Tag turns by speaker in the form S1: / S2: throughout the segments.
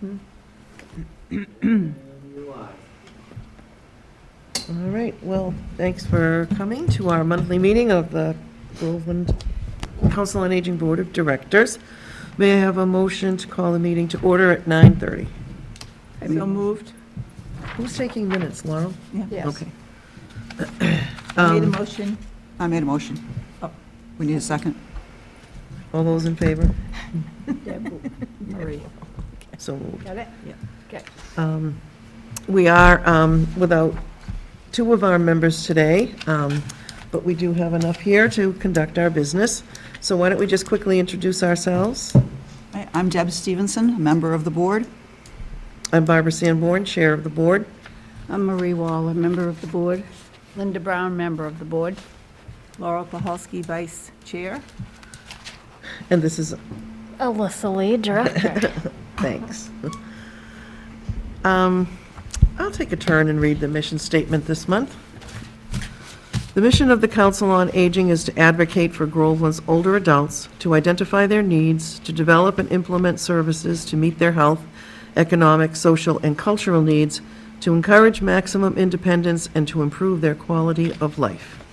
S1: All right, well, thanks for coming to our monthly meeting of the Groveland Council on Aging Board of Directors. May I have a motion to call the meeting to order at 9:30?
S2: So moved.
S1: Who's taking minutes, Laurel?
S2: Yes.
S1: Okay.
S2: I made a motion.
S3: I made a motion.
S2: Oh.
S3: We need a second.
S1: All those in favor?
S2: Marie.
S1: So moved.
S2: Got it? Yeah. Okay.
S1: We are without two of our members today, but we do have enough here to conduct our business. So why don't we just quickly introduce ourselves?
S3: Hi, I'm Deb Stevenson, a member of the board.
S1: I'm Barbara Sanborn, Chair of the Board.
S4: I'm Marie Waller, member of the board. Linda Brown, member of the board.
S2: Laurel Pahalski, Vice Chair.
S1: And this is,
S5: Alyssa Lee, Director.
S1: thanks. I'll take a turn and read the mission statement this month. The mission of the Council on Aging is to advocate for Groveland's older adults, to identify their needs, to develop and implement services to meet their health, economic, social, and cultural needs, to encourage maximum independence, and to improve their quality of life.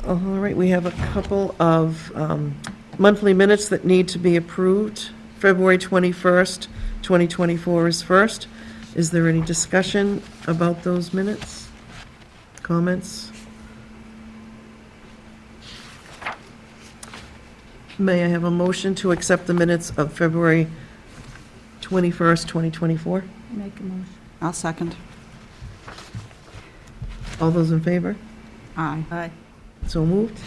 S1: All right, we have a couple of monthly minutes that need to be approved. February 21st, 2024 is first. Is there any discussion about those minutes? Comments? May I have a motion to accept the minutes of February 21st, 2024?
S4: Make a motion.
S3: I'll second.
S1: All those in favor?
S3: Aye.
S2: Aye.
S1: So moved.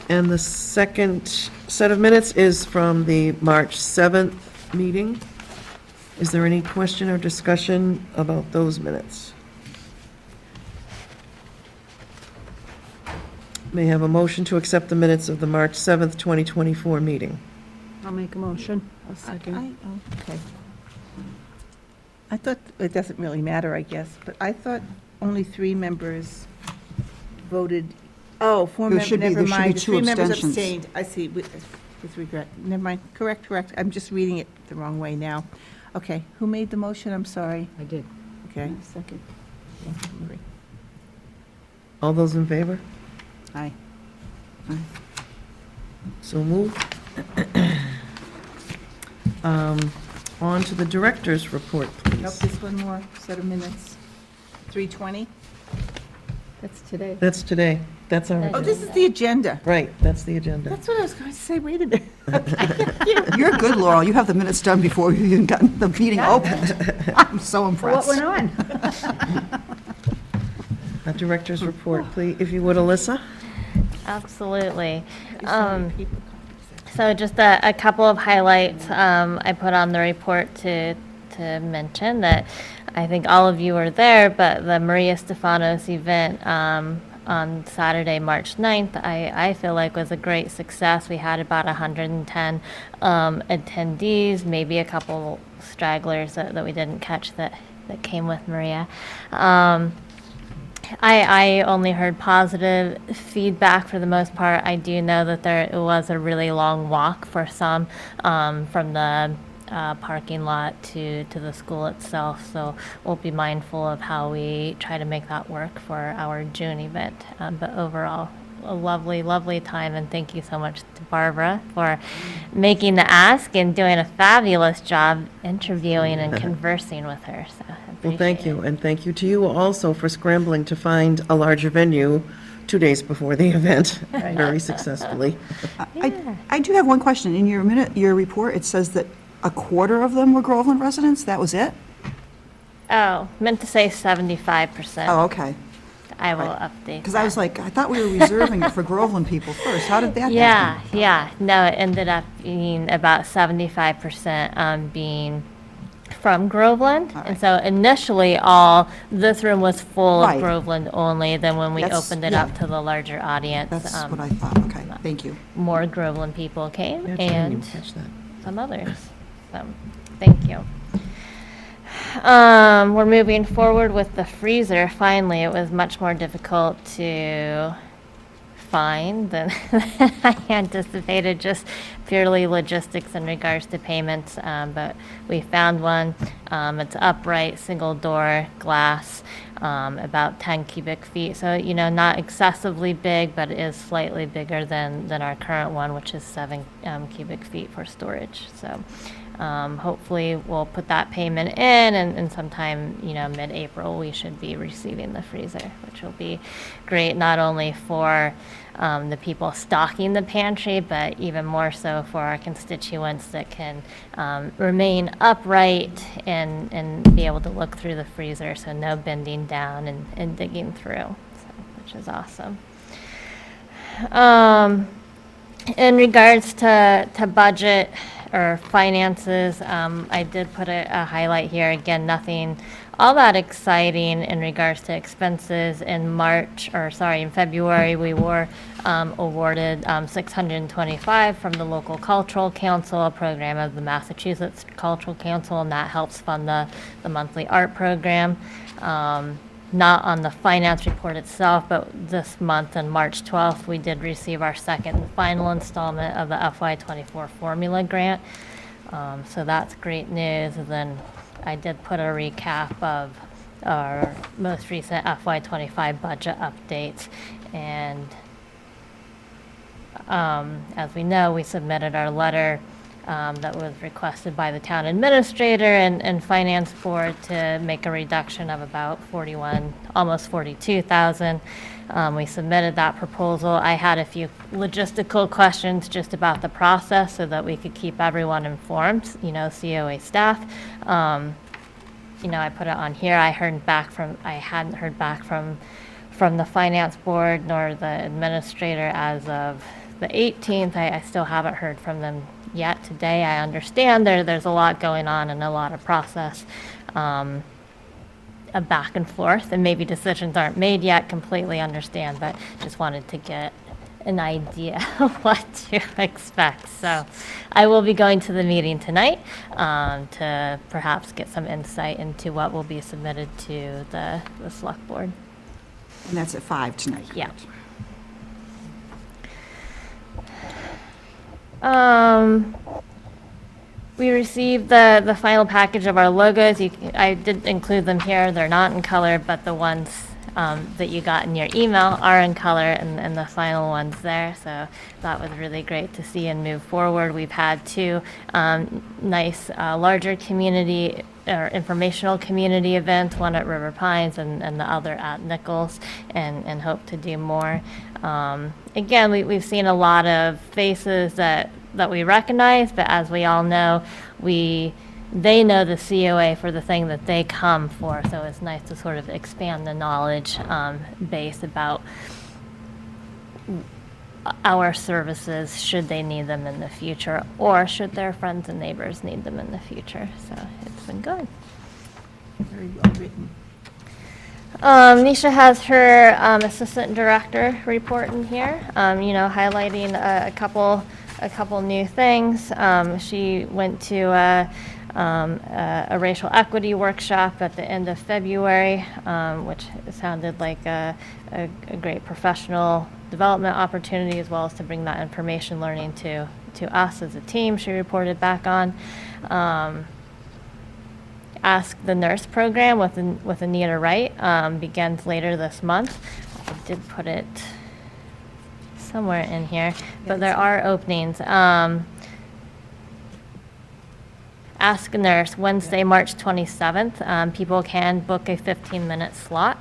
S1: And the second set of minutes is from the March 7th meeting. Is there any question or discussion about those minutes? May I have a motion to accept the minutes of the March 7th, 2024 meeting?
S4: I'll make a motion. I'll
S2: I-
S4: second.
S2: oh, okay. I thought, it doesn't really matter, I guess, but I thought only 3 members voted, oh, 4
S3: There
S2: members,
S3: should be-
S2: never
S3: there should be
S2: mind.
S3: 2
S2: 3 members
S3: abstentions.
S2: abstained. I see, with regret. Never mind, correct. I'm just reading it the wrong way now. Okay, who made the motion? I'm sorry.
S4: I did.
S2: Okay.
S4: Second.
S2: Thank you, Marie.
S1: All those in favor?
S2: Aye.
S1: So moved. On to the director's report,
S2: Nope,
S1: please.
S2: there's one more set of minutes. 3:20?
S4: That's today.
S1: That's today. That's our,
S2: Oh, this is the agenda.
S1: right, that's the agenda.
S2: That's what I was going to say, wait a minute.
S3: You're good, Laurel. You have the minutes done before you even got the meeting opened. I'm so
S4: What
S3: impressed.
S4: went on?
S1: A director's report, please, if you would, Alyssa?
S5: Absolutely. So just a couple of highlights I put on the report to mention that I think all of you were there, but the Maria Stefanos event on Saturday, March 9th, I feel like was a great success. We had about 110 attendees, maybe a couple stragglers that we didn't catch that came with Maria. I only heard positive feedback for the most part. I do know that it was a really long walk for some from the parking lot to the school itself. So we'll be mindful of how we try to make that work for our June event. But overall, a lovely, lovely time. And thank you so much to Barbara for making the ask and doing a fabulous job interviewing and conversing with her. So I
S1: Well, thank
S5: appreciate
S1: you, and thank you to you also for scrambling to find a larger venue 2 days before the event, very successfully.
S3: I do have one question. In your report, it says that a quarter of them were Groveland residents? That was it?
S5: Oh, meant to say 75%.
S3: Oh, okay.
S5: I will
S3: right.
S5: update
S3: Because I was
S5: that.
S3: like, I thought we were reserving it for Groveland people first. How did that happen?
S5: Yeah. No, it ended up being about 75% being from Groveland.
S3: All
S5: And
S3: right.
S5: so initially, this room was full
S3: Right.
S5: of Groveland only. Then when we
S3: That's-
S5: opened it
S3: yeah.
S5: up to the larger audience,
S3: That's what I thought. Okay, thank you.
S5: more Groveland people came
S1: Yeah, I didn't
S5: and
S1: catch that.
S5: some others. So, thank you. We're moving forward with the freezer. Finally, it was much more difficult to fine than I anticipated, just purely logistics in regards to payments. But we found one. It's upright, single door, glass, about 10 cubic feet. So, not excessively big, but it is slightly bigger than our current one, which is 7 cubic feet for storage. So hopefully we'll put that payment in, and sometime, mid-April, we should be receiving the freezer, which will be great not only for the people stocking the pantry, but even more so for our constituents that can remain upright and be able to look through the freezer, so no bending down and digging through, which is awesome. In regards to budget or finances, I did put a highlight here. Again, nothing all that exciting in regards to expenses. In February, we were awarded $625 from the local cultural council, a program of the Massachusetts Cultural Council, and that helps fund the monthly art program. Not on the finance report itself, but this month on March 12th, we did receive our second and final installment of the FY24 formula grant. So that's great news. And then I did put a recap of our most recent FY25 budget updates. And as we know, we submitted our letter that was requested by the town administrator and finance board to make a reduction of about almost 42,000. We submitted that proposal. I had a few logistical questions just about the process so that we could keep everyone informed, COA staff. I put it on here. I hadn't heard back from the finance board nor the administrator as of the 18th. I still haven't heard from them yet today. I understand there's a lot going on and a lot of process of back and forth, and maybe decisions aren't made yet. Completely understand, but just wanted to get an idea of what to expect. So I will be going to the meeting tonight to perhaps get some insight into what will be submitted to the select board.
S3: And that's at 5 tonight.
S5: Yeah. We received the final package of our logos. I did include them here. They're not in color, but the ones that you got in your email are in color, and the final ones there. So that was really great to see and move forward. We've had 2 nice larger community or informational community events, one at River Pines and the other at Nichols, and hope to do more. Again, we've seen a lot of faces that we recognize, but as we all know, they know the COA for the thing that they come for, so it's nice to sort of expand the knowledge base about our services should they need them in the future, or should their friends and neighbors need them in the future. So it's been good.
S2: Very well written.
S5: Nisha has her assistant director report in here, highlighting a couple new things. She went to a racial equity workshop at the end of February, which sounded like a great professional development opportunity, as well as to bring that information learning to us as a team. She reported back on. Ask the Nurse program with Anita Wright begins later this month. I did put it somewhere in here, but there are openings. Ask a Nurse, Wednesday, March 27th. People can book a 15-minute slot.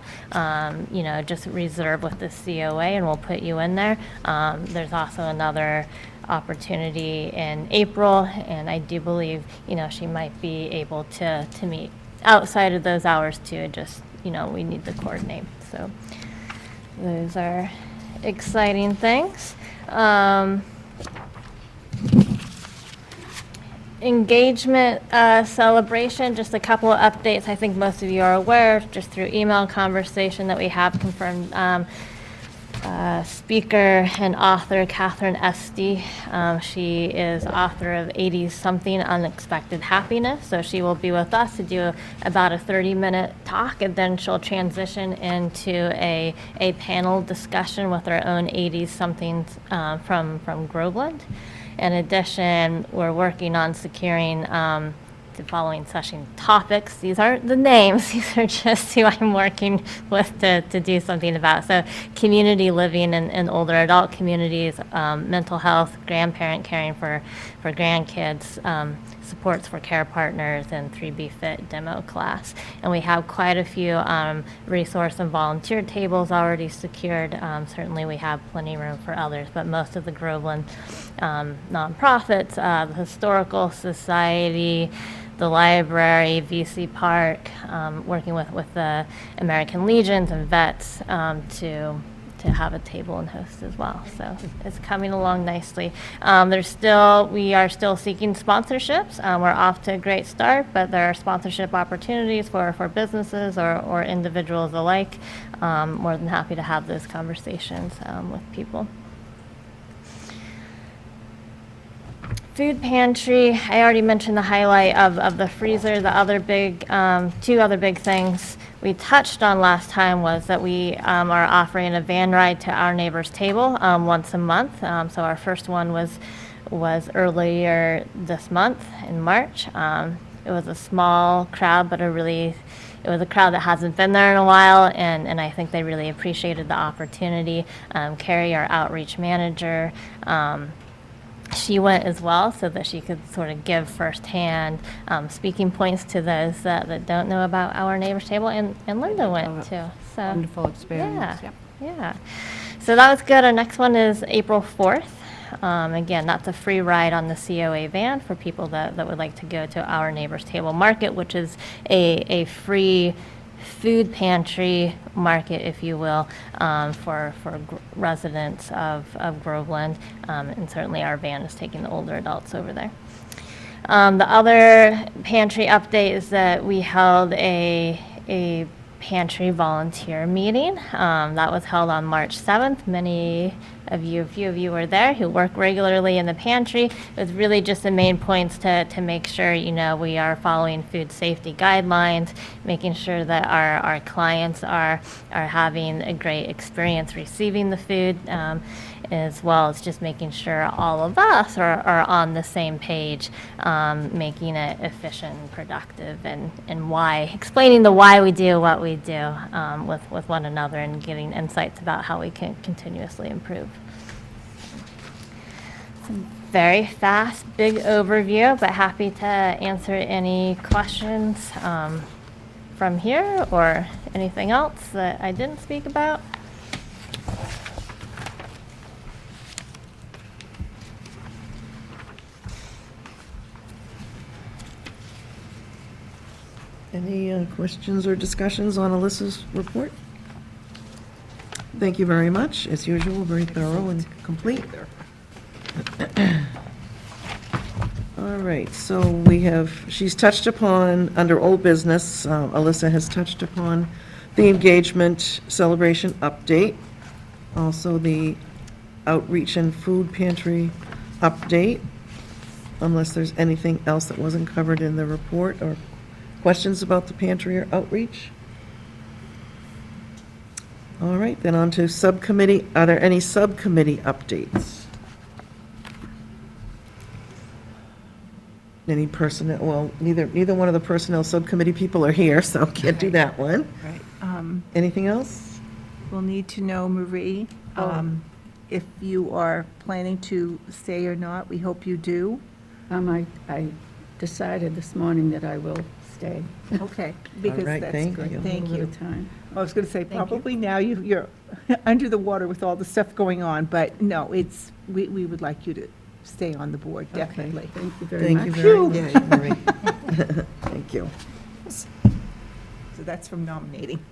S5: Just reserve with the COA, and we'll put you in there. There's also another opportunity in April, and I do believe, she might be able to meet outside of those hours too. Just, we need to coordinate. So those are exciting things. Engagement celebration, just a couple of updates. I think most of you are aware, just through email conversation, that we have confirmed speaker and author Catherine Esty. She is author of 80 Something Unexpected Happiness. So she will be with us to do about a 30-minute talk, and then she'll transition into a panel discussion with our own 80 somethings from Groveland. In addition, we're working on securing the following session topics. These aren't the names, these are just who I'm working with to do something about. So community living in older adult communities, mental health, grandparent caring for grandkids, supports for care partners, and 3B Fit demo class. And we have quite a few resource and volunteer tables already secured. Certainly we have plenty of room for others, but most of the Groveland nonprofits, the Historical Society, the library, VC Park, working with the American Legions and vets to have a table and host as well. So it's coming along nicely. We are still seeking sponsorships. We're off to a great start, but there are sponsorship opportunities for businesses or individuals alike. More than happy to have those conversations with people. Food pantry, I already mentioned the highlight of the freezer. The other big, two other big things we touched on last time was that we are offering a van ride to Our Neighbor's Table once a month. So our first one was earlier this month in March. It was a small crowd, but it was a crowd that hasn't been there in a while, and I think they really appreciated the opportunity. Carrie, our outreach manager, she went as well so that she could sort of give firsthand speaking points to those that don't know about Our Neighbor's Table, and Linda went too. So
S3: Wonderful experience. Yep.
S5: yeah. So that was good. Our next one is April 4th. Again, that's a free ride on the COA van for people that would like to go to Our Neighbor's Table Market, which is a free food pantry market, if you will, for residents of Groveland, and certainly our van is taking the older adults over there. The other pantry update is that we held a pantry volunteer meeting. That was held on March 7th. A few of you were there who work regularly in the pantry. It was really just the main points to make sure, we are following food safety guidelines, making sure that our clients are having a great experience receiving the food, as well as just making sure all of us are on the same page, making it efficient and productive, and explaining the why we do what we do with one another, and getting insights about how we can continuously improve. Very fast, big overview, but happy to answer any questions from here or anything else that I didn't speak about.
S1: Any questions or discussions on Alyssa's report? Thank you very much. As usual, very thorough and complete. All right, so she's touched upon, under old business, Alyssa has touched upon the engagement celebration update, also the outreach and food pantry update, unless there's anything else that wasn't covered in the report, or questions about the pantry or outreach? All right, then on to subcommittee. Are there any subcommittee updates? Any personnel, well, neither one of the personnel subcommittee people are here, so can't do that one.
S2: Right.
S1: Anything else?
S2: We'll need to know, Marie, if you are planning to stay or not. We hope you do.
S4: I decided this morning that I will stay
S2: Okay, because
S1: right,
S2: that's
S1: thank
S2: good.
S1: you.
S2: Thank
S4: a little
S2: you.
S4: time.
S2: I was going to say, probably now you're under the water with all the stuff going on, but no, we would like you to stay on the board,
S4: Okay,
S2: definitely.
S4: thank you very
S1: Thank
S4: much.
S1: you very much, Marie. Thank you.
S2: So that's from nominating.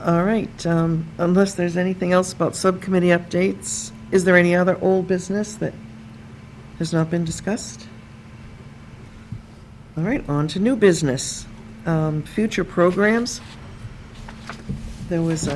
S1: All right, unless there's anything else about subcommittee updates, is there any other old business that has not been discussed? All right, on to new business. Future programs. There was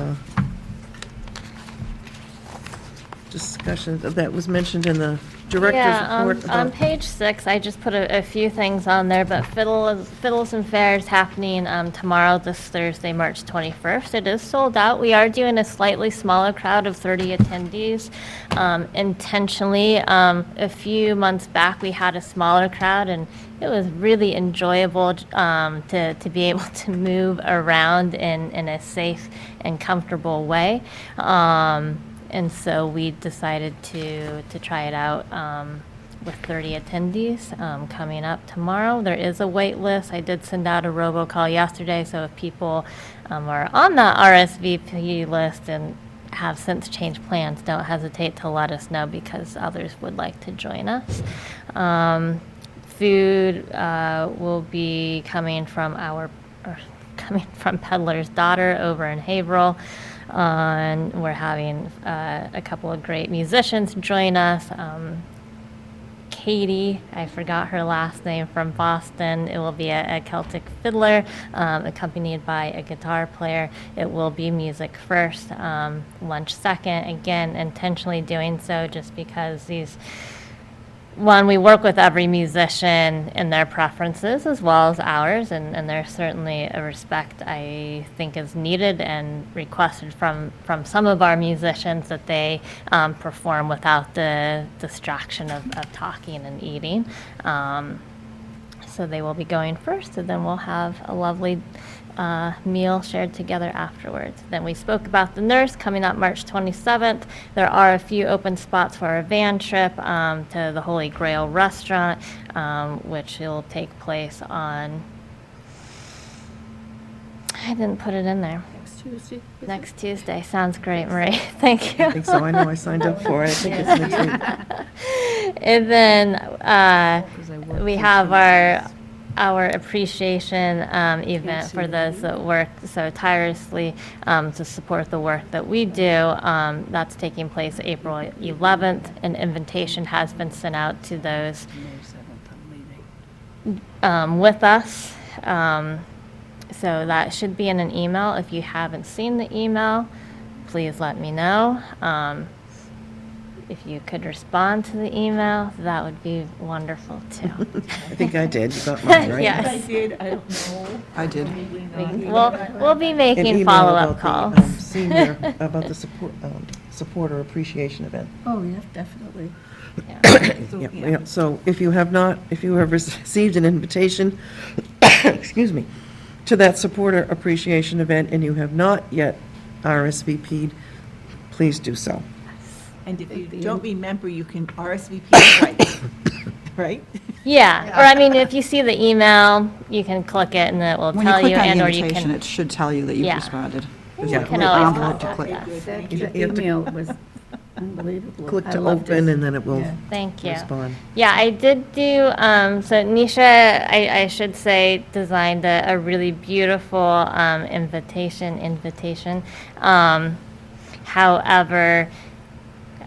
S1: discussion that was mentioned in the director's
S5: Yeah,
S1: report
S5: on
S1: about?
S5: page 6, I just put a few things on there, but Fiddles and Fairs happening tomorrow, this Thursday, March 21st. It is sold out. We are doing a slightly smaller crowd of 30 attendees intentionally. A few months back, we had a smaller crowd, and it was really enjoyable to be able to move around in a safe and comfortable way. And so we decided to try it out with 30 attendees coming up tomorrow. There is a wait list. I did send out a robocall yesterday, so if people are on the RSVP list and have since changed plans, don't hesitate to let us know because others would like to join us. Food will be coming from coming from Peddler's Daughter over in Haverhill. And we're having a couple of great musicians join us. Katie, I forgot her last name, from Boston. It will be a Celtic fiddler accompanied by a guitar player. It will be music first, lunch second. Again, intentionally doing so just because we work with every musician and their preferences as well as ours, and there's certainly a respect I think is needed and requested from some of our musicians that they perform without the distraction of talking and eating. So they will be going first, and then we'll have a lovely meal shared together afterwards. Then we spoke about the nurse coming up March 27th. There are a few open spots for a van trip to the Holy Grail restaurant, which will take place on, I didn't put it in there. Next Tuesday. Sounds great, Marie. Thank you.
S1: I think so. I know I signed up for it. I think it's next week.
S5: And then we have our appreciation event for those that work so tirelessly to support the work that we do. That's taking place April 11th. An invitation has been sent out to those with us. So that should be in an email. If you haven't seen the email, please let me know. If you could respond to the email, that would be wonderful too.
S1: I think I did. You got mine, right?
S5: Yes.
S2: I did, I don't know.
S3: I did.
S5: We'll be
S1: An
S5: making
S1: email
S5: follow-up
S1: about
S5: calls.
S1: the senior, about the supporter appreciation event.
S4: Oh, yeah, definitely.
S1: Yeah. So if you have received an invitation, excuse me, to that supporter appreciation event and you have not yet RSVP'd, please do so.
S2: And if you don't remember, you can RSVP twice, right?
S5: Yeah, or I mean, if you see the email, you can click it and it will
S3: When you
S5: tell you,
S3: click on
S5: and
S3: the
S5: or you
S3: invitation,
S5: can.
S3: it should tell you that you've
S5: Yeah.
S3: responded.
S5: You
S3: There's a
S5: can
S3: little
S5: always
S3: envelope
S5: call
S3: to click.
S5: that, yes.
S4: That
S1: You have to-
S4: email was unbelievable.
S1: Click
S4: I
S1: to
S4: loved it.
S1: open and then it will
S4: Yeah.
S5: Thank you.
S1: respond.
S5: Yeah, I did do, so Nisha, I should say, designed a really beautiful invitation. However,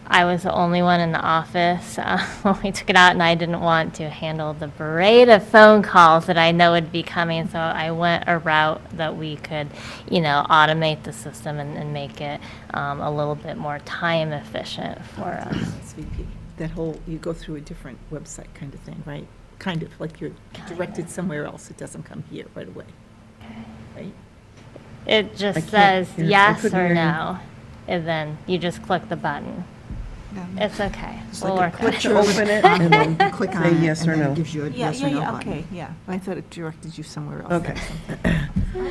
S5: I was the only one in the office when we took it out, and I didn't want to handle the parade of phone calls that I know would be coming, so I went a route that we could, automate the system and make it a little bit more time efficient for us.
S2: RSVP, that whole, you go through a different website kind of thing, right? Kind of, like you're directed somewhere else, it doesn't come here right away, right?
S5: It
S1: I
S5: just
S1: can't
S5: says
S1: hear- I
S5: yes
S1: couldn't
S5: or
S1: hear you.
S5: no, and then you just click the button.
S3: Yeah.
S5: It's okay.
S3: It's
S5: We'll
S3: like a
S5: work on
S3: quick
S5: it.
S1: To open it and then
S3: You click on
S1: say
S3: it,
S1: yes
S3: and
S1: or
S3: then
S1: no.
S3: it gives you a yes or no button.
S2: Okay, yeah. I thought it directed you somewhere else.
S1: Okay.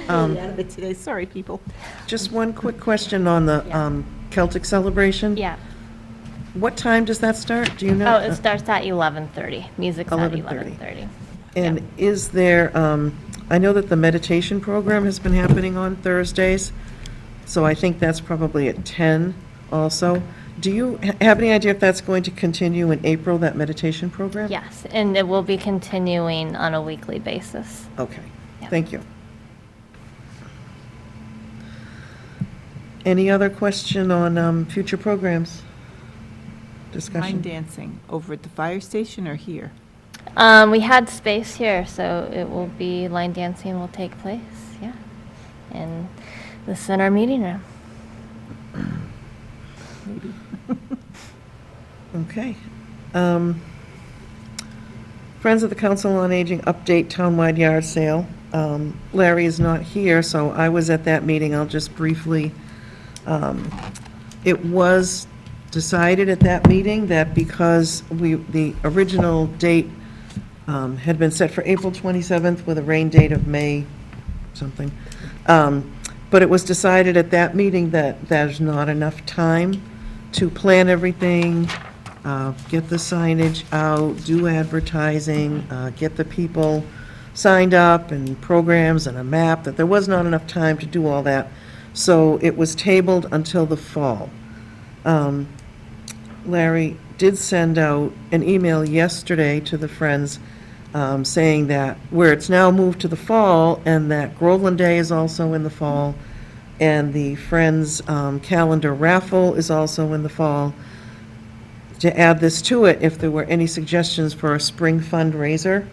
S2: Out of it today, sorry, people.
S1: Just one quick question on the Celtic celebration.
S5: Yeah.
S1: What time does that start? Do you know?
S5: Oh, it starts at 11:30. Music's at
S1: 11:30.
S5: 11:30.
S1: And is there, I know that the meditation program has been happening on Thursdays, so I think that's probably at 10 also. Do you have any idea if that's going to continue in April, that meditation program?
S5: Yes, and it will be continuing on a weekly basis.
S1: Okay,
S5: Yeah.
S1: thank you. Any other question on future programs?
S2: Line
S1: Discussion?
S2: dancing, over at the fire station or here?
S5: We had space here, so it will be, line dancing will take place, yeah, in the center meeting room.
S1: Okay. Friends of the Council on Aging update townwide yard sale. Larry is not here, so I was at that meeting. I'll just briefly, it was decided at that meeting that because the original date had been set for April 27th with a rain date of May something. But it was decided at that meeting that there's not enough time to plan everything, get the signage out, do advertising, get the people signed up and programs and a map, that there was not enough time to do all that. So it was tabled until the fall. Larry did send out an email yesterday to the Friends saying that where it's now moved to the fall and that Groveland Day is also in the fall and the Friends calendar raffle is also in the fall, to add this to it, if there were any suggestions for a spring fundraiser.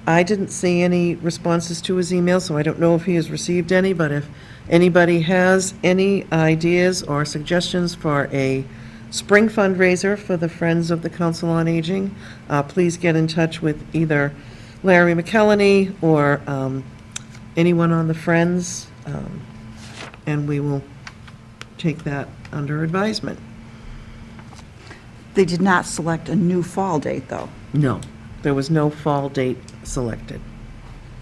S1: I didn't see any responses to his email, so I don't know if he has received any, but if anybody has any ideas or suggestions for a spring fundraiser for the Friends of the Council on Aging, please get in touch with either Larry McKelney or anyone on the Friends, and we will take that under advisement.
S3: They did not select a new fall date, though.
S1: No, there was no fall date selected.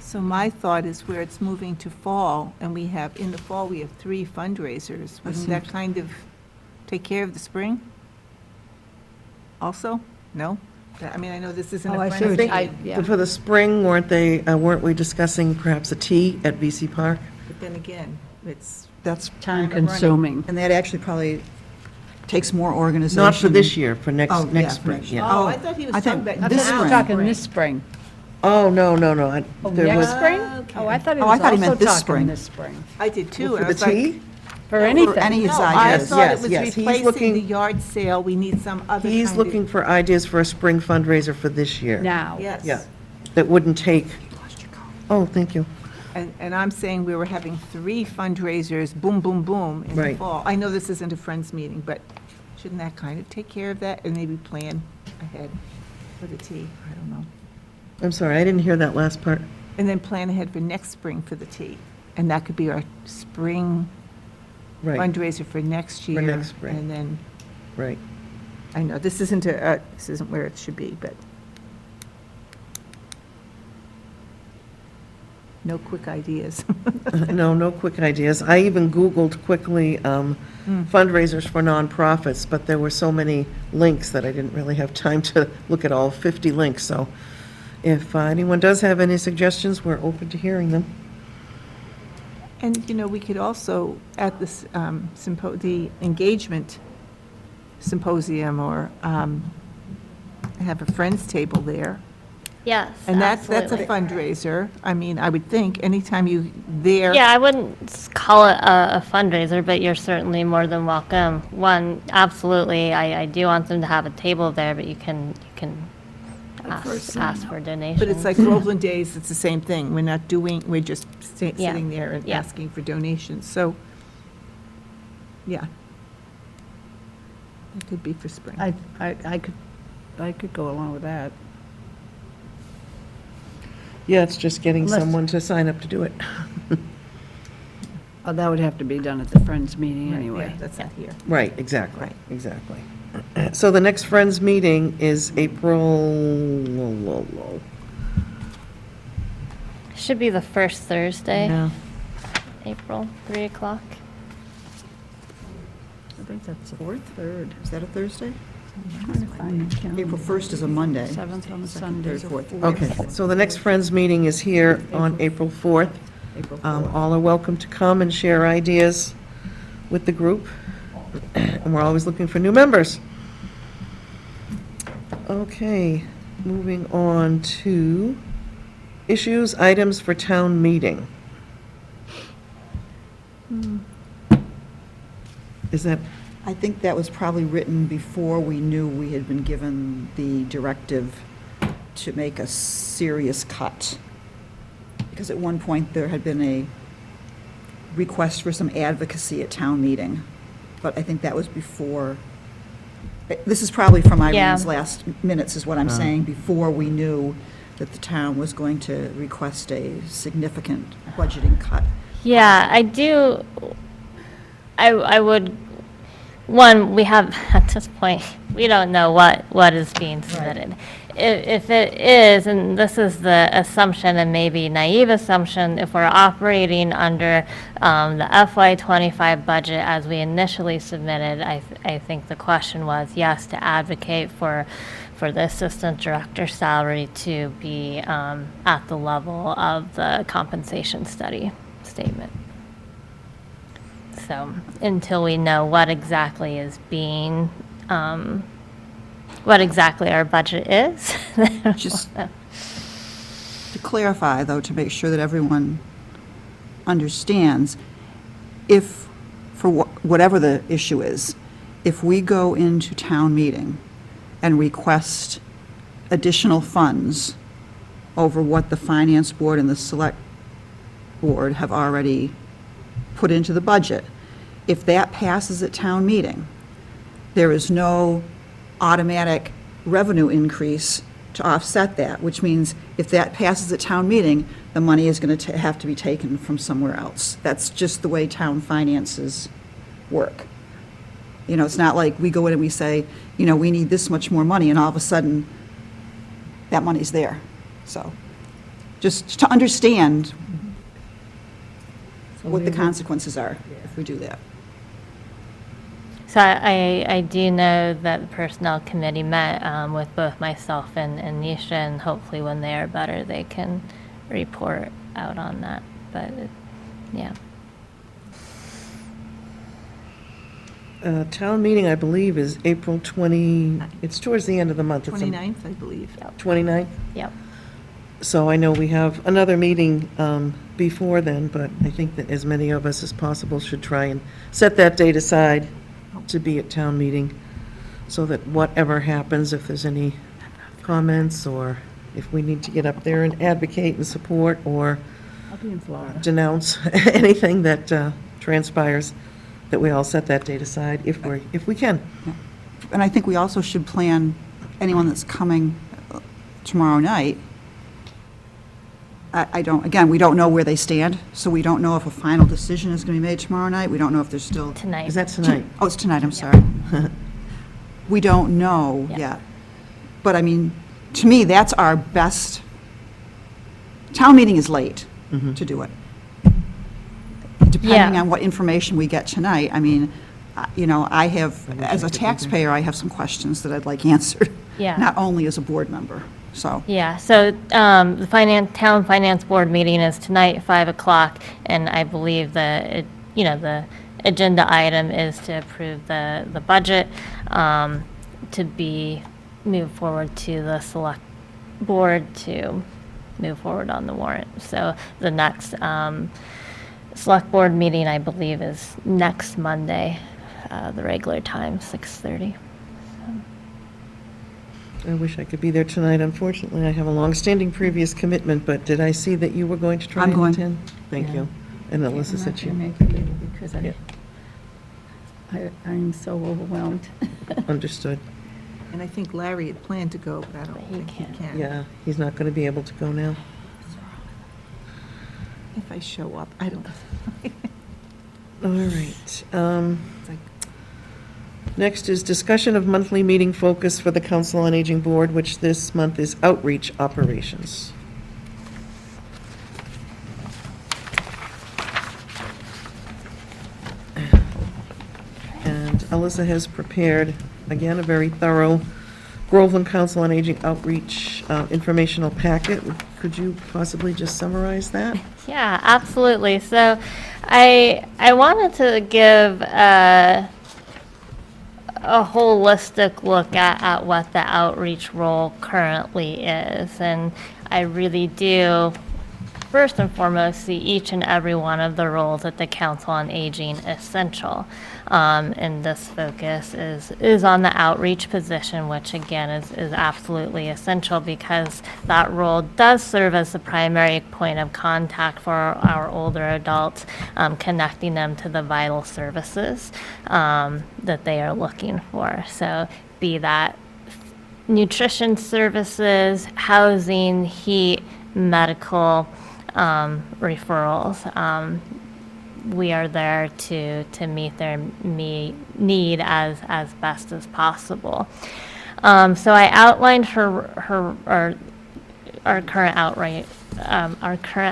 S2: So my thought is where it's moving to fall, and we have, in the fall, we have 3 fundraisers. Wouldn't that kind of take care of the spring? Also? No? I mean, I know this isn't
S4: Oh,
S2: a
S4: I see
S2: friends
S4: what you-
S2: meeting,
S4: yeah.
S1: For the spring, weren't we discussing perhaps a tea at VC Park?
S2: but then again, it's,
S3: That's,
S4: Time consuming.
S3: and that actually probably takes more organization.
S1: Not for this year, for
S3: Oh,
S1: next
S3: yeah,
S1: spring,
S3: next-
S1: yeah.
S2: oh, I thought he was
S3: I
S2: talking
S3: think
S2: about
S3: this
S2: now.
S4: I was
S3: spring.
S4: talking this spring.
S1: Oh, no.
S4: Oh,
S1: There
S4: next
S1: was,
S4: spring?
S2: Okay.
S4: Oh, I thought he
S3: Oh, I
S4: was
S3: thought he
S4: also
S3: meant this
S4: talking
S3: spring.
S4: this spring.
S2: I did too.
S1: for
S2: and I
S1: the
S2: was like,
S1: tea?
S4: For anything.
S3: any
S2: No, I
S3: ideas.
S2: thought
S1: Yes,
S2: it was
S1: yes, he's
S2: replacing
S1: looking-
S2: the yard sale. We need some other kind of.
S1: He's looking for ideas for a spring fundraiser for this year.
S4: Now.
S2: Yes.
S1: Yeah, that wouldn't take, oh, thank you.
S2: And I'm saying we were having 3 fundraisers, boom, boom, boom, in the
S1: Right.
S2: fall. I know this isn't a Friends meeting, but shouldn't that kind of take care of that and maybe plan ahead for the tea? I don't know.
S1: I'm sorry, I didn't hear that last part.
S2: And then plan ahead for next spring for the tea. And that could be our spring
S1: Right,
S2: fundraiser for next year.
S1: next spring.
S2: And then,
S1: right.
S2: I know, this isn't where it should be, but no quick ideas.
S1: No quick ideas. I even Googled quickly fundraisers for nonprofits, but there were so many links that I didn't really have time to look at all 50 links. So if anyone does have any suggestions, we're open to hearing them.
S2: And, you know, we could also, at this the engagement symposium, or have a friends table there.
S5: Yes,
S2: And that's a
S5: absolutely.
S2: fundraiser. I mean, I would think anytime you there.
S5: Yeah, I wouldn't call it a fundraiser, but you're certainly more than welcome. One, absolutely, I do want them to have a table there, but you can ask for donations.
S2: But it's like Groveland Days, it's the same thing. We're just
S5: Yeah.
S2: sitting there and
S5: Yeah.
S2: asking for donations. So, yeah. It could be for spring.
S4: I could go along with that.
S1: Yeah, it's just getting
S4: Unless-
S1: someone to sign up to do it.
S4: Oh, that would have to be done at the Friends meeting
S2: Right,
S4: anyway.
S2: yeah, that's not here.
S1: Right, exactly,
S2: Right.
S1: exactly. So the next Friends meeting is April,
S5: Should be the first Thursday,
S1: yeah,
S5: April, 3 o'clock.
S3: I think that's the 4th, 3rd. Is that a Thursday?
S4: Trying to find the calendar.
S3: April 1st is a Monday.
S4: 7th on a
S3: Second,
S4: Sunday.
S3: third, fourth.
S1: okay. So the next Friends meeting is here on April 4th.
S3: April 4th.
S1: All are welcome to come and share ideas with the group, and we're always looking for new members. Okay, moving on to issues, items for town meeting. Is that,
S3: I think that was probably written before we knew we had been given the directive to make a serious cut. Because at one point, there had been a request for some advocacy at town meeting. But I think that was before This is probably from
S5: Yeah.
S3: Irene's last minutes, is what I'm saying, before we knew that the town was going to request a significant budgeting cut.
S5: Yeah, I do, I would, one, we have, at this point, we don't know what is being submitted. If it is, and this is the assumption and maybe naive assumption, if we're operating under the FY '25 budget as we initially submitted, I think the question was, yes, to advocate for the assistant director salary to be at the level of the compensation study statement. So until we know what exactly is being, what exactly our budget is.
S3: Just to clarify, though, to make sure that everyone understands, if, for whatever the issue is, if we go into town meeting and request additional funds over what the finance board and the select board have already put into the budget, if that passes at town meeting, there is no automatic revenue increase to offset that, which means if that passes at town meeting, the money is going to have to be taken from somewhere else. That's just the way town finances work. You know, it's not like we go in and we say, you know, we need this much more money, and all of a sudden, that money's there. So, just to understand what the consequences are if we do that.
S5: So I do know that the Personnel Committee met with both myself and Nisha, and hopefully when they are better, they can report out on that. But, yeah.
S1: Town meeting, I believe, is April 20, it's towards the end of the month. It's
S2: 29th, I believe.
S1: 29th?
S5: Yep.
S1: So I know we have another meeting before then, but I think that as many of us as possible should try and set that date aside to be at town meeting, so that whatever happens, if there's any comments, or if we need to get up there and advocate and support, or
S4: I'll be in Florida.
S1: denounce anything that transpires, that we all set that date aside if we can.
S3: And I think we also should plan, anyone that's coming tomorrow night, I don't, again, we don't know where they stand, so we don't know if a final decision is going to be made tomorrow night. We don't know if there's still.
S5: Tonight.
S1: Is that tonight?
S3: Oh, it's tonight, I'm sorry. We don't know
S5: Yeah.
S3: yet. But I mean, to me, that's our best, town meeting is late to do it. Depending
S5: Yeah.
S3: on what information we get tonight, I mean, you know, I have, as a taxpayer, I have some questions that I'd like answered.
S5: Yeah.
S3: Not only as a board member, so.
S5: Yeah, so the town finance board meeting is tonight, 5 o'clock, and I believe the agenda item is to approve the budget to be moved forward to the select board to move forward on the warrant. So the next select board meeting, I believe, is next Monday, the regular time, 6:30.
S1: I wish I could be there tonight. Unfortunately, I have a long-standing previous commitment, but did I see that you were going to try
S3: I'm
S1: and
S3: going.
S1: attend? Thank
S4: Yeah.
S1: you. And
S4: I'm
S1: Alyssa
S4: not
S1: said she,
S4: gonna make it either because
S1: Yeah.
S4: I'm so overwhelmed.
S1: understood.
S2: And I think Larry had planned to go, but I don't
S5: But he
S2: think he
S5: can't.
S2: can.
S1: Yeah, he's not going to be able to go now.
S2: If I show up, I don't.
S1: All right.
S2: It's like,
S1: Next is discussion of monthly meeting focus for the Council on Aging Board, which this month is outreach operations. And Alyssa has prepared, again, a very thorough Groveland Council on Aging outreach informational packet. Could you possibly just summarize that?
S5: Yeah, absolutely. So I wanted to give a holistic look at what the outreach role currently is. And I really do, first and foremost, see each and every one of the roles at the Council on Aging essential. And this focus is on the outreach position, which again is absolutely essential because that role does serve as the primary point of contact for our older adults, connecting them to the vital services that they are looking for. So be that nutrition services, housing, heat, medical, referrals. We are there to meet their need as best as possible. So I outlined our current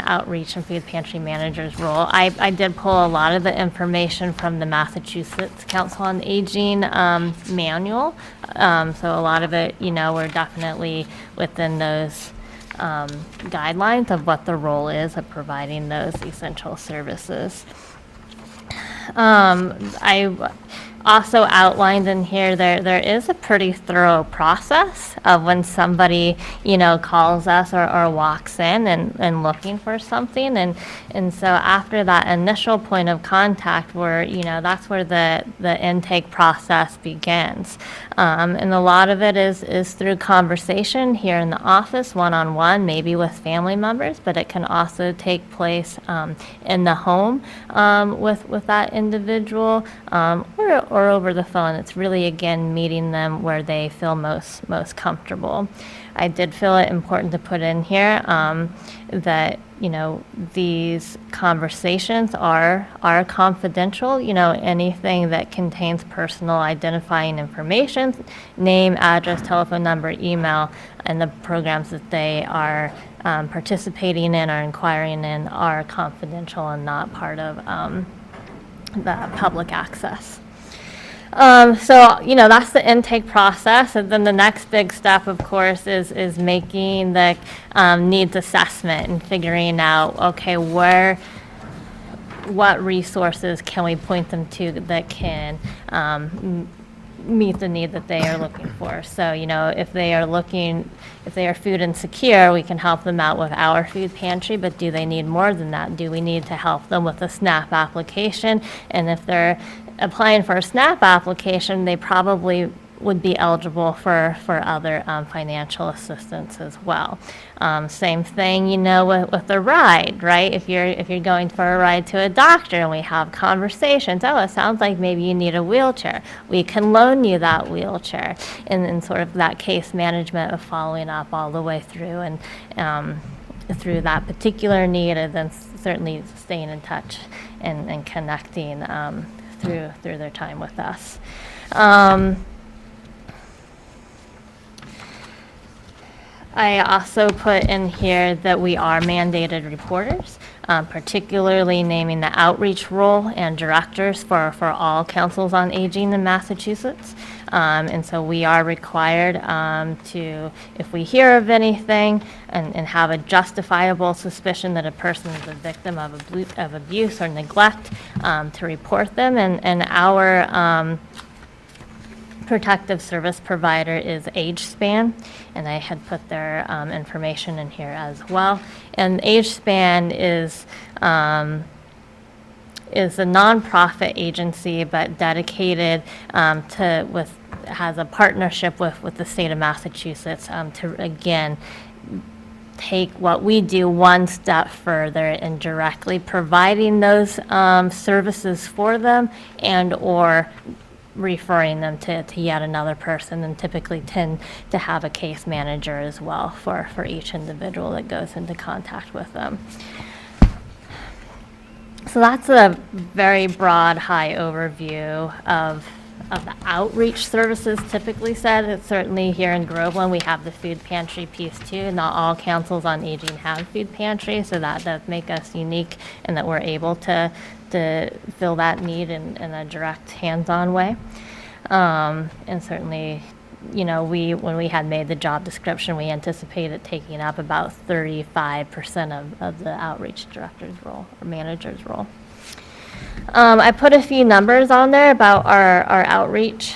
S5: outreach and food pantry manager's role. I did pull a lot of the information from the Massachusetts Council on Aging manual. So a lot of it, we're definitely within those guidelines of what the role is of providing those essential services. I also outlined in here there is a pretty thorough process of when somebody calls us or walks in and looking for something, and so after that initial point of contact where that's where the intake process begins, and a lot of it is through conversation here in the office, one-on-one, maybe with family members, but it can also take place in the home with that individual, or over the phone. It's really, again, meeting them where they feel most comfortable. I did feel it important to put in here that these conversations are confidential. Anything that contains personal identifying information, name, address, telephone number, email, and the programs that they are participating in or inquiring in are confidential and not part of the public access. So, that's the intake process. And then the next big step, of course, is making the needs assessment and figuring out, okay, what resources can we point them to that can meet the need that they are looking for. So, if they are food insecure, we can help them out with our food pantry, but do they need more than that? Do we need to help them with a SNAP application? And if they're applying for a SNAP application, they probably would be eligible for other financial assistance as well. Same thing, with the ride, right? If you're going for a ride to a doctor and we have conversations, oh, it sounds like maybe you need a wheelchair. We can loan you that wheelchair, and sort of that case management of following up all the way through and through that particular need, and then certainly staying in touch and connecting through their time with us. I also put in here that we are mandated reporters, particularly naming the outreach role and directors for all councils on aging in Massachusetts. And so we are required to, if we hear of anything and have a justifiable suspicion that a person is a victim of abuse or neglect, to report them. And our protective service provider is AgeSpan, and I had put their information in here as well. And AgeSpan is a nonprofit agency, but dedicated has a partnership with the state of Massachusetts to again take what we do one step further in directly providing those services for them and or referring them to yet another person, and typically tend to have a case manager as well for each individual that goes into contact with them. So that's a very broad, high overview of the outreach services typically said. It's certainly here in Groveland, we have the food pantry piece too. Not all councils on aging have food pantry, so that does make us unique in that we're able to fill that need in a direct, hands-on way. And certainly, when we had made the job description, we anticipated taking up about 35% of the outreach director's role or manager's role. I put a few numbers on there about our outreach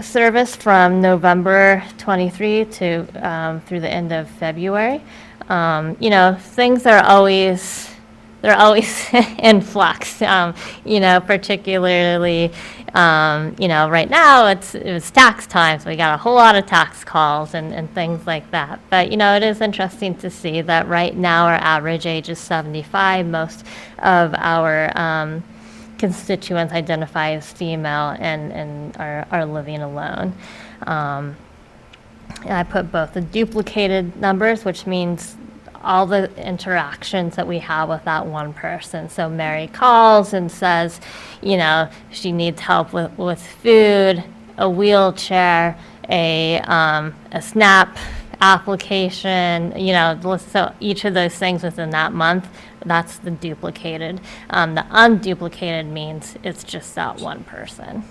S5: service from November 23 to through the end of February. Things are always in flux, particularly, right now it was tax time, so we got a whole lot of tax calls and things like that. But, it is interesting to see that right now our average age is 75. Most of our constituents identify as female and are living alone. And I put both the duplicated numbers, which means all the interactions that we have with that one person. So Mary calls and says, you know, she needs help with food, a wheelchair, a SNAP application, you know, so each of those things within that month, that's the duplicated. The unduplicated means it's just that one person.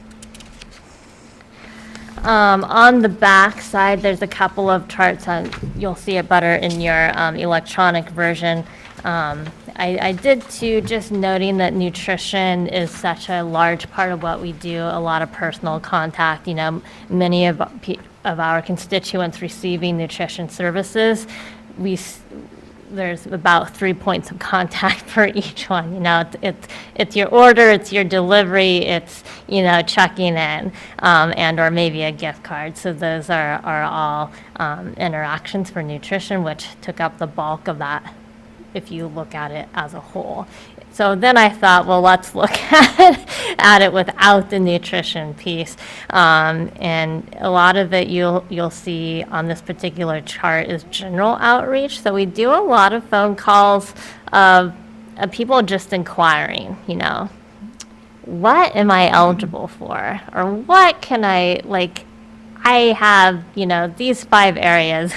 S5: On the back side, there's a couple of charts. You'll see it better in your electronic version. I did too, just noting that nutrition is such a large part of what we do, a lot of personal contact. You know, many of our constituents receiving nutrition services, there's about 3 points of contact for each one. You know, it's your order, it's your delivery, it's, you know, checking in, and or maybe a gift card. So those are all interactions for nutrition, which took up the bulk of that if you look at it as a whole. So then I thought, well, let's look at it without the nutrition piece. And a lot of it you'll see on this particular chart is general outreach. So we do a lot of phone calls of people just inquiring, you know, what am I eligible for? Or what can I have, you know, these 5 areas.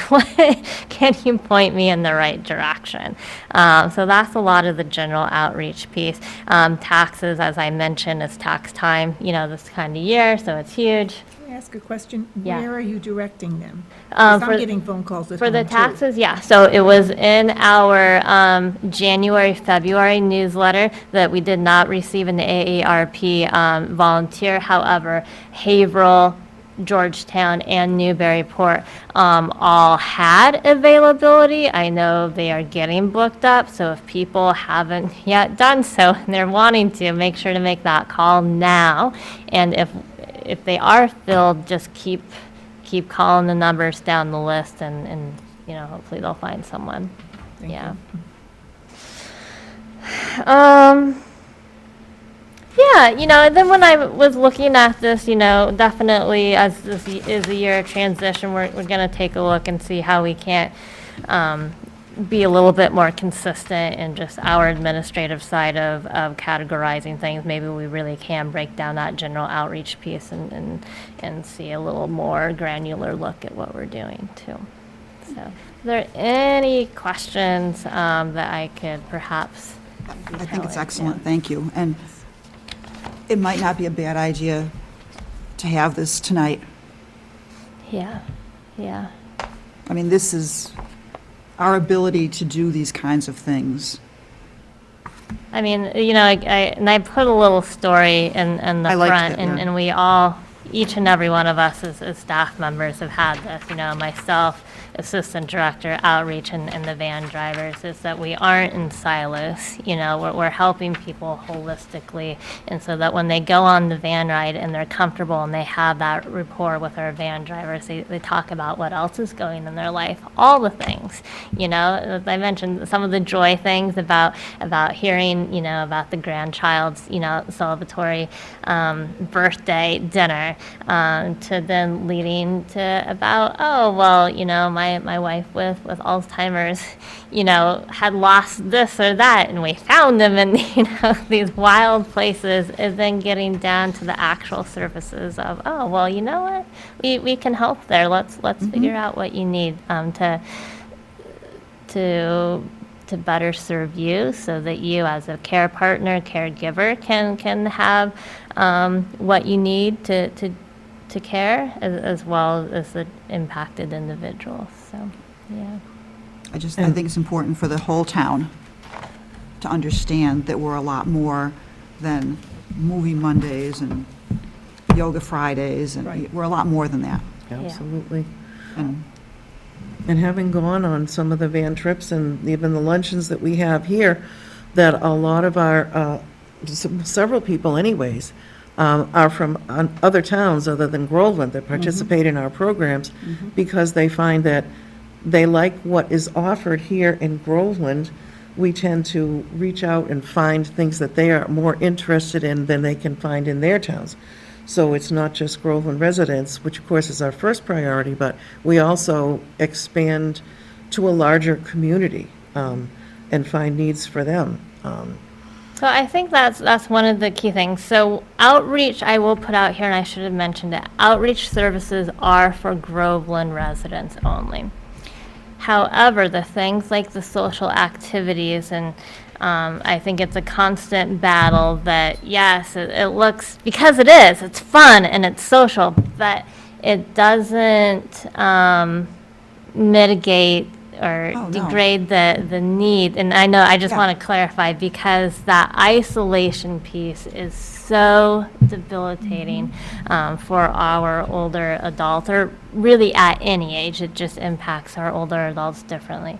S5: Can you point me in the right direction? So that's a lot of the general outreach piece. Taxes, as I mentioned, is tax time, you know, this kind of year, so it's huge.
S2: Can I ask a question?
S5: Yeah.
S2: Where are you directing them? 'Cause I'm getting phone calls at
S5: For the
S2: home, too.
S5: taxes, yeah. So it was in our January, February newsletter that we did not receive in the AARP volunteer. However, Haverhill, Georgetown, and Newburyport all had availability. I know they are getting booked up, so if people haven't yet done so and they're wanting to, make sure to make that call now. And if they are filled, just keep calling the numbers down the list, and you know, hopefully they'll find someone.
S2: Thank
S5: Yeah.
S2: you.
S5: Yeah, you know, and then when I was looking at this, you know, definitely as this is a year of transition, we're going to take a look and see how we can't be a little bit more consistent in just our administrative side of categorizing things. Maybe we really can break down that general outreach piece and see a little more granular look at what we're doing too. So, are there any questions that I could perhaps?
S3: I think it's excellent, thank you. And it might not be a bad idea to have this tonight.
S5: Yeah, yeah.
S3: I mean, this is our ability to do these kinds of things.
S5: I mean, you know, I put a little story in the
S3: I liked
S5: front,
S3: it, yeah.
S5: and we all, each and every one of us as staff members have had this, you know, myself, assistant director, outreach, and the van drivers, is that we aren't in silos. You know, we're helping people holistically, and so that when they go on the van ride and they're comfortable and they have that rapport with our van drivers, they talk about what else is going in their life, all the things. You know, as I mentioned, some of the joy things about hearing, you know, about the grandchild's, you know, celebratory birthday dinner, to then leading to about, oh, well, you know, my wife with Alzheimer's, you know, had lost this or that, and we found them in, you know, these wild places, and then getting down to the actual services of, oh, well, you know what, we can help there. Let's figure out what you need to better serve you, so that you as a care partner, caregiver can have what you need to care, as well as the impacted individual. So, yeah.
S3: I think it's important for the whole town to understand that we're a lot more than movie Mondays and yoga Fridays, and
S2: Right.
S3: we're a lot more than that.
S1: Absolutely.
S3: And
S1: And having gone on some of the van trips and even the luncheons that we have here, that a lot of our, several people anyways, are from other towns other than Groveland that participate in our programs, because they find that they like what is offered here in Groveland, we tend to reach out and find things that they are more interested in than they can find in their towns. So it's not just Groveland residents, which of course is our first priority, but we also expand to a larger community and find needs for them.
S5: So I think that's one of the key things. So outreach, I will put out here, and I should have mentioned it, outreach services are for Groveland residents only. However, the things like the social activities, and I think it's a constant battle that, yes, it looks, because it is, it's fun and it's social, but it doesn't mitigate or
S3: Oh, no.
S5: degrade the need. And I know, I just
S3: Yeah.
S5: want to clarify, because that isolation piece is so debilitating for our older adults, or really at any age. It just impacts our older adults differently.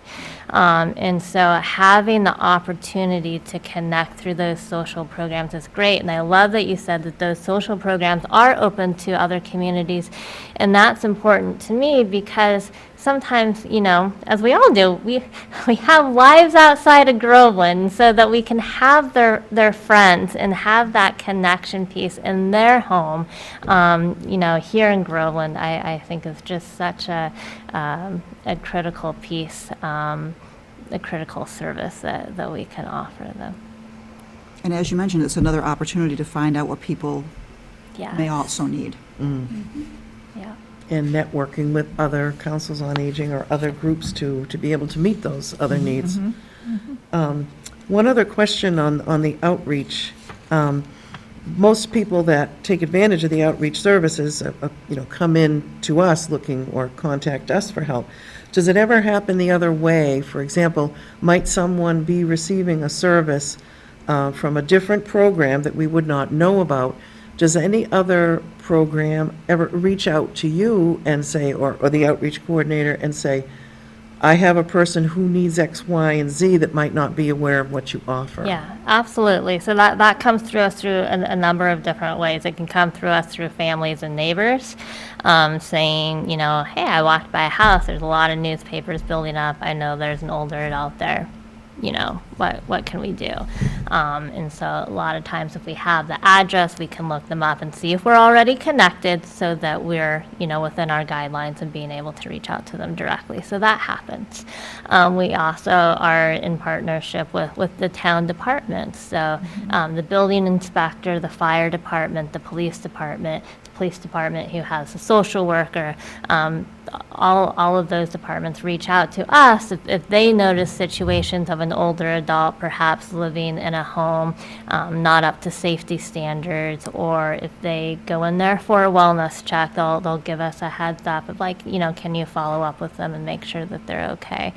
S5: And so having the opportunity to connect through those social programs is great. And I love that you said that those social programs are open to other communities. And that's important to me, because sometimes, you know, as we all do, we have lives outside of Groveland, so that we can have their friends and have that connection piece in their home. You know, here in Groveland, I think is just such a critical piece, a critical service that we can offer them.
S3: And as you mentioned, it's another opportunity to find out what people
S5: Yeah.
S3: may also need.
S5: Yeah.
S1: And networking with other councils on aging or other groups to be able to meet those other needs. One other question on the outreach. Most people that take advantage of the outreach services, you know, come in to us looking or contact us for help. Does it ever happen the other way? For example, might someone be receiving a service from a different program that we would not know about? Does any other program ever reach out to you and say, or the outreach coordinator and say, I have a person who needs X, Y, and Z that might not be aware of what you offer?
S5: Yeah, absolutely. So that comes through us through a number of different ways. It can come through us through families and neighbors, saying, you know, hey, I walked by a house, there's a lot of newspapers building up, I know there's an older adult there. You know, what can we do? And so a lot of times if we have the address, we can look them up and see if we're already connected, so that we're, you know, within our guidelines and being able to reach out to them directly. So that happens. We also are in partnership with the town departments. So the building inspector, the fire department, the police department who has a social worker, all of those departments reach out to us if they notice situations of an older adult perhaps living in a home not up to safety standards, or if they go in there for a wellness check, they'll give us a heads up of, like, you know, can you follow up with them and make sure that they're okay?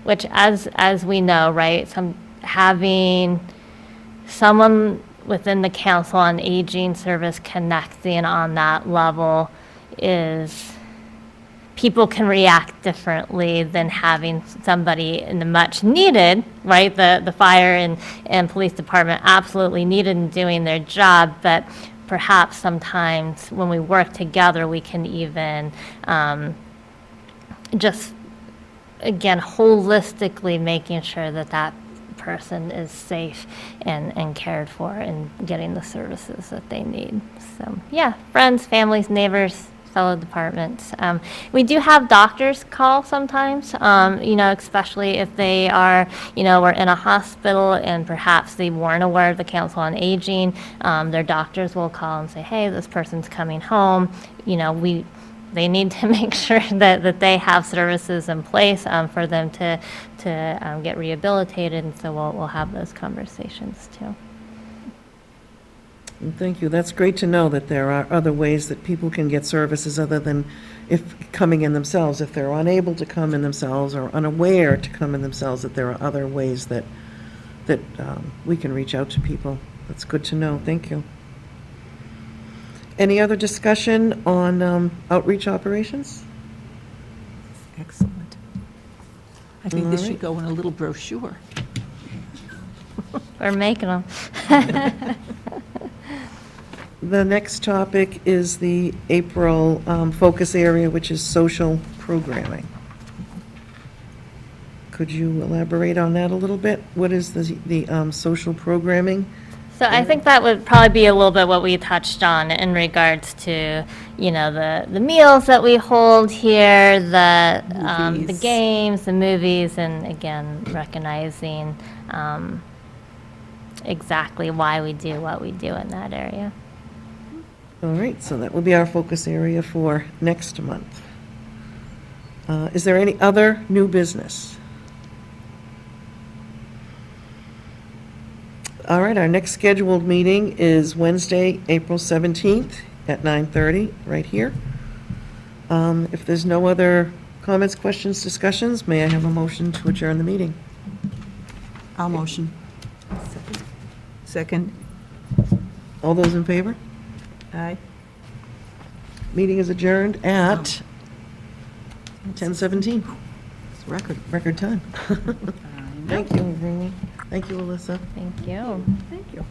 S5: Which, as we know, right, having someone within the Council on Aging service connecting on that level is, people can react differently than having somebody in the much needed, right? The fire and police department absolutely needed in doing their job, but perhaps sometimes when we work together, we can even just, again, holistically making sure that person is safe and cared for and getting the services that they need. So yeah, friends, families, neighbors, fellow departments. We do have doctors call sometimes, you know, especially if they are, you know, we're in a hospital and perhaps they weren't aware of the Council on Aging. Their doctors will call and say, hey, this person's coming home. You know, they need to make sure that they have services in place for them to get rehabilitated, and so we'll have those conversations too.
S1: Thank you. That's great to know that there are other ways that people can get services other than if coming in themselves. If they're unable to come in themselves or unaware to come in themselves, that there are other ways that we can reach out to people. That's good to know. Thank you. Any other discussion on outreach operations?
S2: Excellent. I think this
S1: All
S2: should
S1: right.
S2: go in a little brochure.
S5: We're making them.
S1: The next topic is the April focus area, which is social programming. Could you elaborate on that a little bit? What is the social programming?
S5: So I think that would probably be a little bit what we touched on in regards to, you know, the meals that we hold here, the
S2: Movies.
S5: games, the movies, and again, recognizing exactly why we do what we do in that area.
S1: All right, so that will be our focus area for next month. Is there any other new business? All right, our next scheduled meeting is Wednesday, April 17th at 9:30, right here. If there's no other comments, questions, discussions, may I have a motion to adjourn the meeting?
S3: I'll motion.
S2: Second?
S1: All those in favor?
S2: Aye.
S1: Meeting is adjourned at 10:17,
S3: It's a record.
S1: record time. Thank you, everyone. Thank you, Alyssa.
S5: Thank you.
S2: Thank you.